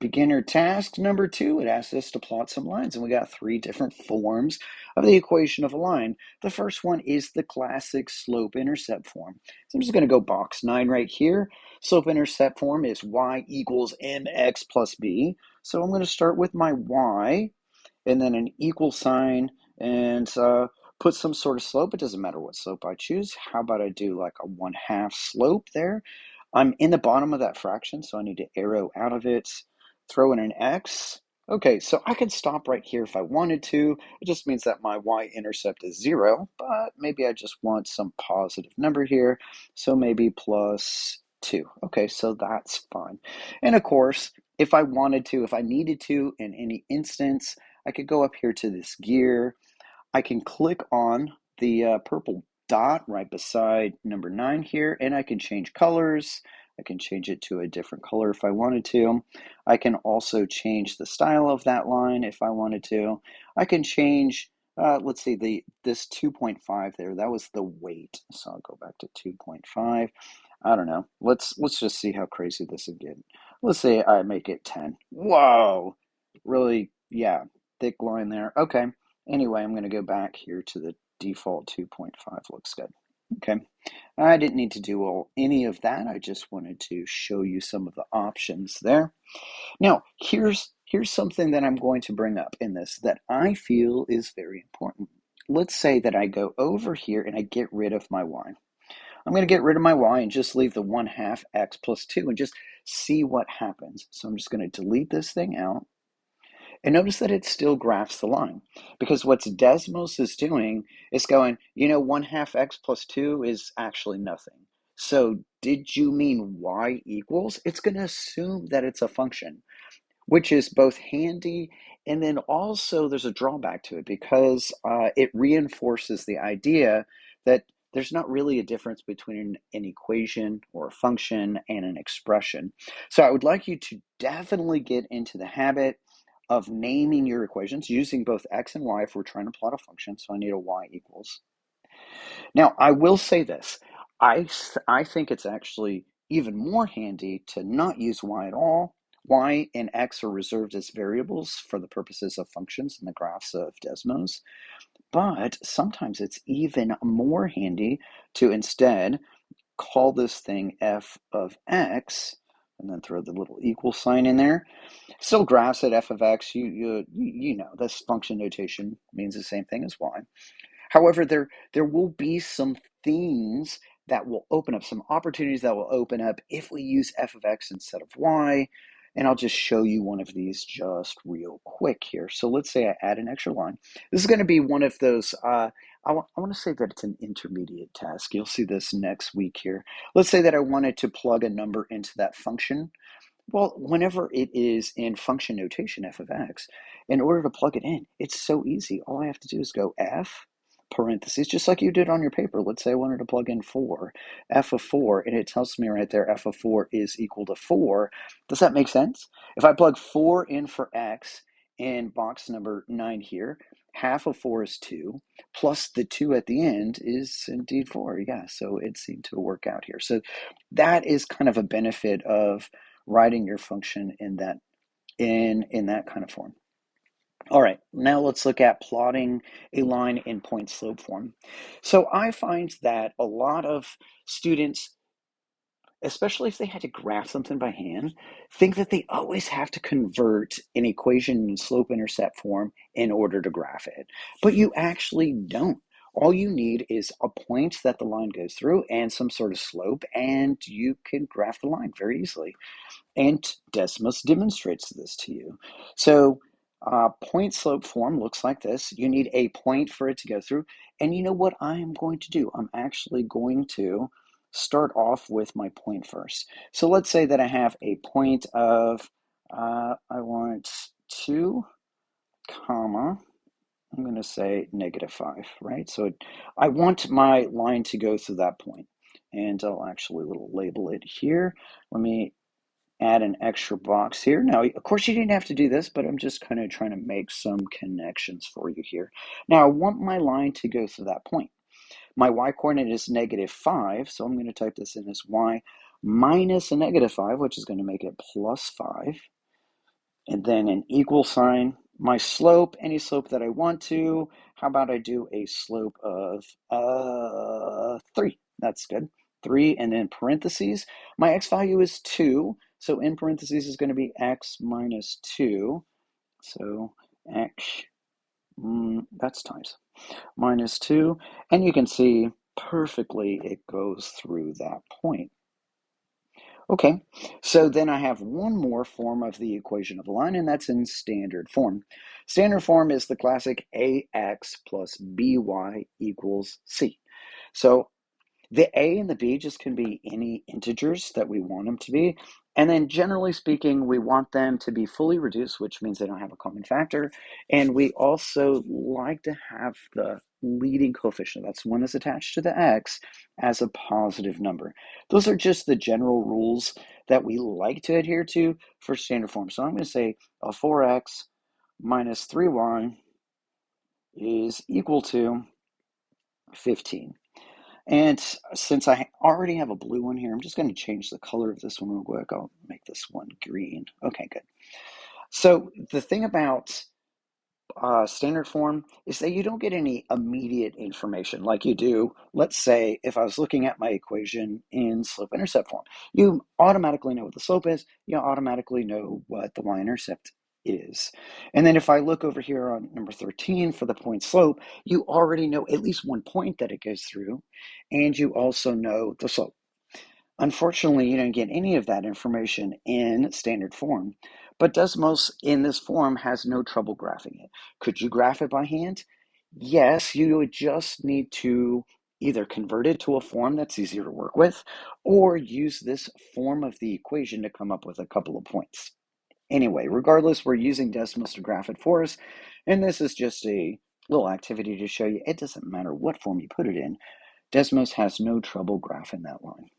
Beginner task number 2, it asks us to plot some lines, and we got 3 different forms of the equation of a line. The first one is the classic slope-intercept form. So I'm just going to go box 9 right here. Slope-intercept form is y equals mx plus b. So I'm going to start with my y, and then an equal sign, and put some sort of slope. It doesn't matter what slope I choose. How about I do like a 1/2 slope there? I'm in the bottom of that fraction, so I need to arrow out of it, throw in an x. Okay, so I could stop right here if I wanted to. It just means that my y-intercept is 0, but maybe I just want some positive number here, so maybe plus 2. Okay, so that's fine. And of course, if I wanted to, if I needed to, in any instance, I could go up here to this gear. I can click on the purple dot right beside number 9 here, and I can change colors. I can change it to a different color if I wanted to. I can also change the style of that line if I wanted to. I can change, let's see, this 2.5 there, that was the weight. So I'll go back to 2.5. I don't know. Let's just see how crazy this would get. Let's say I make it 10. Whoa! Really, yeah, thick line there. Okay. Anyway, I'm going to go back here to the default 2.5. Looks good. Okay. I didn't need to do any of that. I just wanted to show you some of the options there. Now, here's something that I'm going to bring up in this that I feel is very important. Let's say that I go over here and I get rid of my y. I'm going to get rid of my y and just leave the 1/2 x plus 2 and just see what happens. So I'm just going to delete this thing out. And notice that it still graphs the line, because what Desmos is doing is going, 1/2 x plus 2 is actually nothing. So did you mean y equals? It's going to assume that it's a function, which is both handy, and then also there's a drawback to it because it reinforces the idea that there's not really a difference between an equation or a function and an expression. So I would like you to definitely get into the habit of naming your equations using both x and y if we're trying to plot a function. So I need a y equals. Now, I will say this. I think it's actually even more handy to not use y at all. Y and x are reserved as variables for the purposes of functions in the graphs of Desmos. But sometimes it's even more handy to instead call this thing f of x, and then throw the little equal sign in there. Still graphs at f of x, you know, this function notation means the same thing as y. However, there will be some things that will open up, some opportunities that will open up if we use f of x instead of y. And I'll just show you one of these just real quick here. So let's say I add an extra line. This is going to be one of those, I want to say that it's an intermediate task. You'll see this next week here. Let's say that I wanted to plug a number into that function. Well, whenever it is in function notation, f of x, in order to plug it in, it's so easy. All I have to do is go f parentheses, just like you did on your paper. Let's say I wanted to plug in 4, f of 4, and it tells me right there f of 4 is equal to 4. Does that make sense? If I plug 4 in for x in box number 9 here, half of 4 is 2, plus the 2 at the end is indeed 4. Yeah, so it seemed to work out here. So that is kind of a benefit of writing your function in that kind of form. All right, now let's look at plotting a line in point slope form. So I find that a lot of students, especially if they had to graph something by hand, think that they always have to convert an equation in slope-intercept form in order to graph it. But you actually don't. All you need is a point that the line goes through and some sort of slope, and you can graph the line very easily. And Desmos demonstrates this to you. So point slope form looks like this. You need a point for it to go through. And you know what I am going to do? I'm actually going to start off with my point first. So let's say that I have a point of, I want 2, comma, I'm going to say -5, right? So I want my line to go through that point. And I'll actually label it here. Let me add an extra box here. Now, of course, you didn't have to do this, but I'm just kind of trying to make some connections for you here. Now, I want my line to go through that point. My y-coordinate is -5, so I'm going to type this in as y minus a -5, which is going to make it +5. and then an equal sign. My slope, any slope that I want to. How about I do a slope of 3? That's good. 3, and then parentheses. My x value is 2, so in parentheses is going to be x minus 2. So x, that's times minus 2. And you can see perfectly it goes through that point. Okay, so then I have one more form of the equation of a line, and that's in standard form. Standard form is the classic ax plus by equals c. So the a and the b just can be any integers that we want them to be. And then generally speaking, we want them to be fully reduced, which means they don't have a common factor. And we also like to have the leading coefficient, that's one that's attached to the x, as a positive number. Those are just the general rules that we like to adhere to for standard form. So I'm going to say a 4x minus 3y is equal to 15. And since I already have a blue one here, I'm just going to change the color of this one real quick. I'll make this one green. Okay, good. So the thing about standard form is that you don't get any immediate information like you do. Let's say if I was looking at my equation in slope-intercept form, you automatically know what the slope is. You automatically know what the y-intercept is. And then if I look over here on number 13 for the point slope, you already know at least one point that it goes through, and you also know the slope. Unfortunately, you don't get any of that information in standard form, but Desmos in this form has no trouble graphing it. Could you graph it by hand? Yes, you would just need to either convert it to a form that's easier to work with, or use this form of the equation to come up with a couple of points. Anyway, regardless, we're using Desmos to graph it for us, and this is just a little activity to show you it doesn't matter what form you put it in. Desmos has no trouble graphing that line.